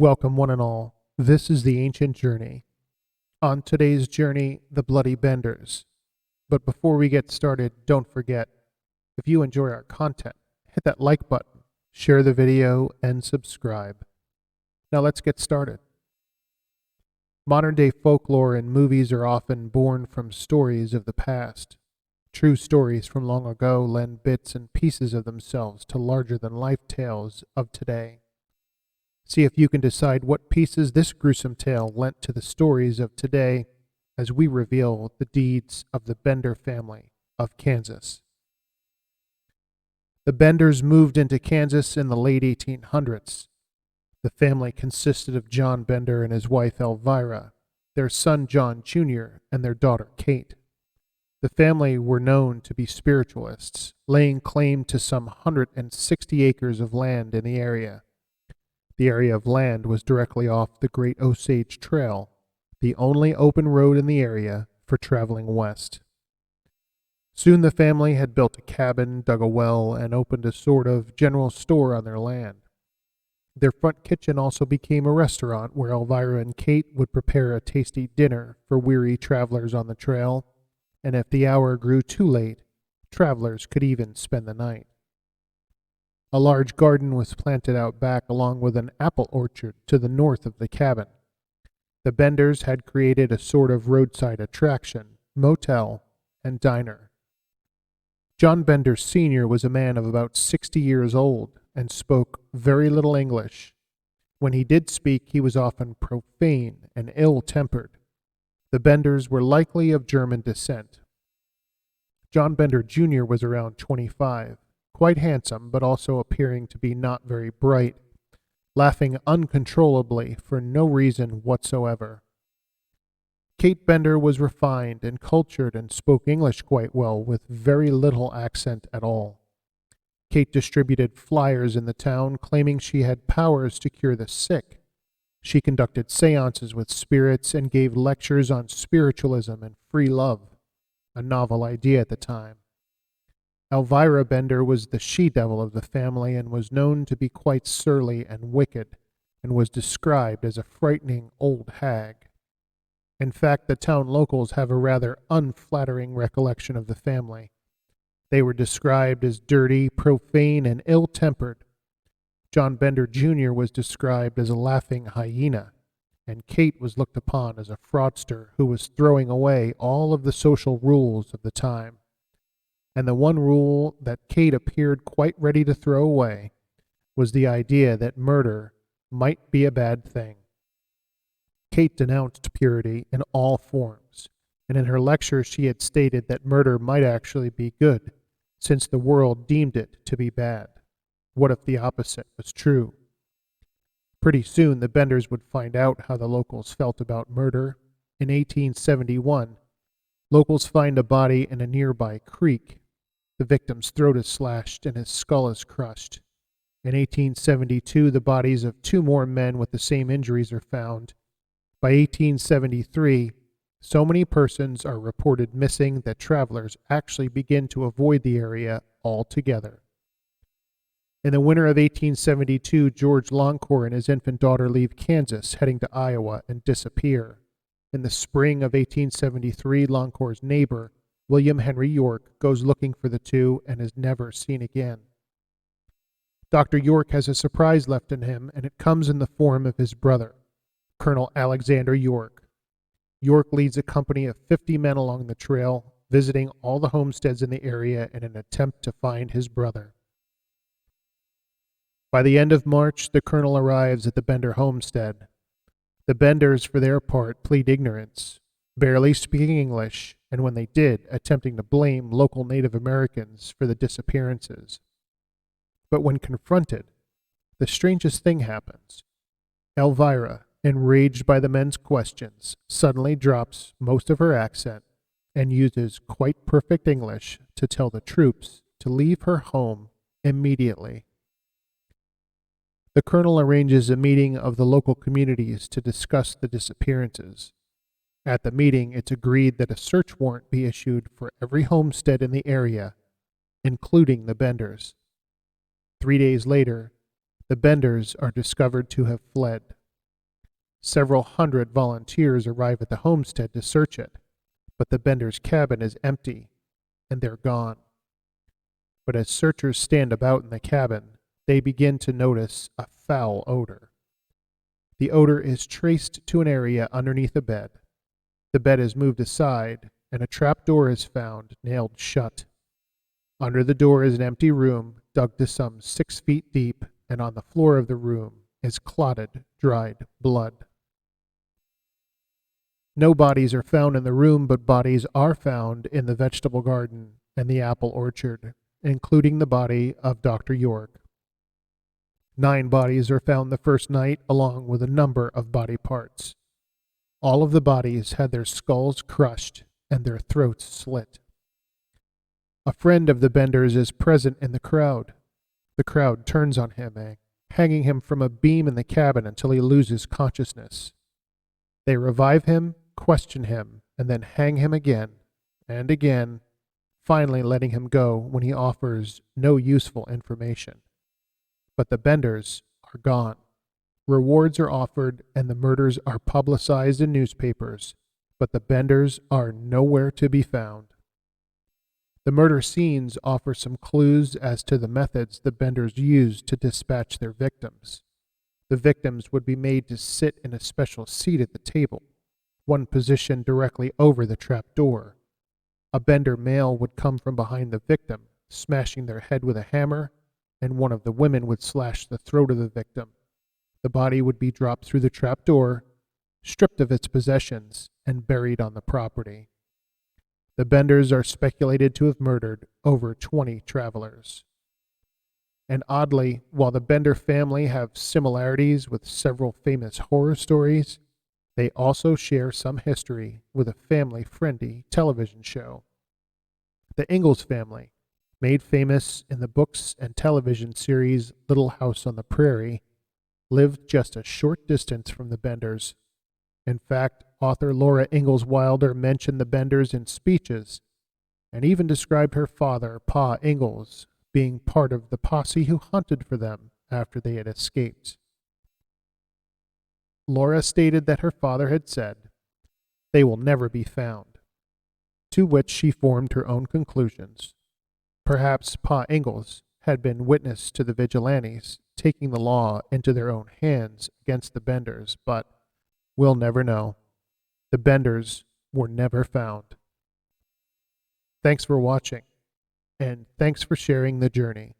Welcome, one and all. This is the ancient journey. On today's journey, the Bloody Benders. But before we get started, don't forget, if you enjoy our content, hit that like button, share the video, and subscribe. Now let's get started. Modern-day folklore and movies are often born from stories of the past. True stories from long ago lend bits and pieces of themselves to larger-than-life tales of today. See if you can decide what pieces this gruesome tale lent to the stories of today as we reveal the deeds of the Bender family of Kansas. The Benders moved into Kansas in the late 1800s. The family consisted of John Bender and his wife Elvira, their son John Jr., and their daughter Kate. The family were known to be spiritualists, laying claim to some 160 acres of land in the area. The area of land was directly off the Great Osage Trail, the only open road in the area for traveling west. Soon the family had built a cabin, dug a well, and opened a sort of general store on their land. Their front kitchen also became a restaurant where Elvira and Kate would prepare a tasty dinner for weary travelers on the trail, and if the hour grew too late, travelers could even spend the night. A large garden was planted out back along with an apple orchard to the north of the cabin. The Benders had created a sort of roadside attraction, motel, and diner. John Bender Sr. was a man of about 60 years old and spoke very little English. When he did speak, he was often profane and ill-tempered. The Benders were likely of German descent. John Bender Jr. was around 25. Quite handsome, but also appearing to be not very bright, laughing uncontrollably for no reason whatsoever. Kate Bender was refined and cultured and spoke English quite well with very little accent at all. Kate distributed flyers in the town claiming she had powers to cure the sick. She conducted seances with spirits and gave lectures on spiritualism and free love, a novel idea at the time. Elvira Bender was the she-devil of the family and was known to be quite surly and wicked, and was described as a frightening old hag. In fact, the town locals have a rather unflattering recollection of the family. They were described as dirty, profane, and ill-tempered. John Bender Jr. was described as a laughing hyena, and Kate was looked upon as a fraudster who was throwing away all of the social rules of the time. And the one rule that Kate appeared quite ready to throw away was the idea that murder might be a bad thing. Kate denounced purity in all forms, and in her lecture she had stated that murder might actually be good, since the world deemed it to be bad. What if the opposite was true? Pretty soon the Benders would find out how the locals felt about murder. In 1871, locals find a body in a nearby creek. The victim's throat is slashed and his skull is crushed. In 1872, the bodies of two more men with the same injuries are found. By 1873, so many persons are reported missing that travelers actually begin to avoid the area altogether. In the winter of 1872, George Longcore and his infant daughter leave Kansas, heading to Iowa, and disappear. In the spring of 1873, Longcore's neighbor, William Henry York, goes looking for the two and is never seen again. Dr. York has a surprise left in him, and it comes in the form of his brother, Colonel Alexander York. York leads a company of 50 men along the trail, visiting all the homesteads in the area in an attempt to find his brother. By the end of March, the colonel arrives at the Bender homestead. The Benders, for their part, plead ignorance, barely speaking English, and when they did, attempting to blame local Native Americans for the disappearances. But when confronted, the strangest thing happens. Elvira, enraged by the men's questions, suddenly drops most of her accent and uses quite perfect English to tell the troops to leave her home immediately. The colonel arranges a meeting of the local communities to discuss the disappearances. At the meeting, it's agreed that a search warrant be issued for every homestead in the area, including the Benders. 3 days later, the Benders are discovered to have fled. Several hundred volunteers arrive at the homestead to search it, but the Benders' cabin is empty, and they're gone. But as searchers stand about in the cabin, they begin to notice a foul odor. The odor is traced to an area underneath a bed. The bed is moved aside, and a trap door is found, nailed shut. Under the door is an empty room, dug to some 6 feet deep, and on the floor of the room is clotted, dried blood. No bodies are found in the room, but bodies are found in the vegetable garden and the apple orchard, including the body of Dr. York. 9 bodies are found the first night, along with a number of body parts. All of the bodies had their skulls crushed and their throats slit. A friend of the Benders is present in the crowd. The crowd turns on him, hanging him from a beam in the cabin until he loses consciousness. They revive him, question him, and then hang him again and again, finally letting him go when he offers no useful information. But the Benders are gone. Rewards are offered and the murders are publicized in newspapers, but the Benders are nowhere to be found. The murder scenes offer some clues as to the methods the Benders used to dispatch their victims. The victims would be made to sit in a special seat at the table, one positioned directly over the trap door. A Bender male would come from behind the victim, smashing their head with a hammer, and one of the women would slash the throat of the victim. The body would be dropped through the trap door, stripped of its possessions, and buried on the property. The Benders are speculated to have murdered over 20 travelers. And oddly, while the Bender family have similarities with several famous horror stories, they also share some history with a family-friendly television show. The Ingalls family, made famous in the books and television series Little House on the Prairie, lived just a short distance from the Benders. In fact, author Laura Ingalls Wilder mentioned the Benders in speeches and even described her father, Pa Ingalls, being part of the posse who hunted for them after they had escaped. Laura stated that her father had said, "They will never be found," to which she formed her own conclusions. Perhaps Pa Ingalls had been witness to the vigilantes taking the law into their own hands against the Benders, but we'll never know. The Benders were never found. Thanks for watching, and thanks for sharing the journey.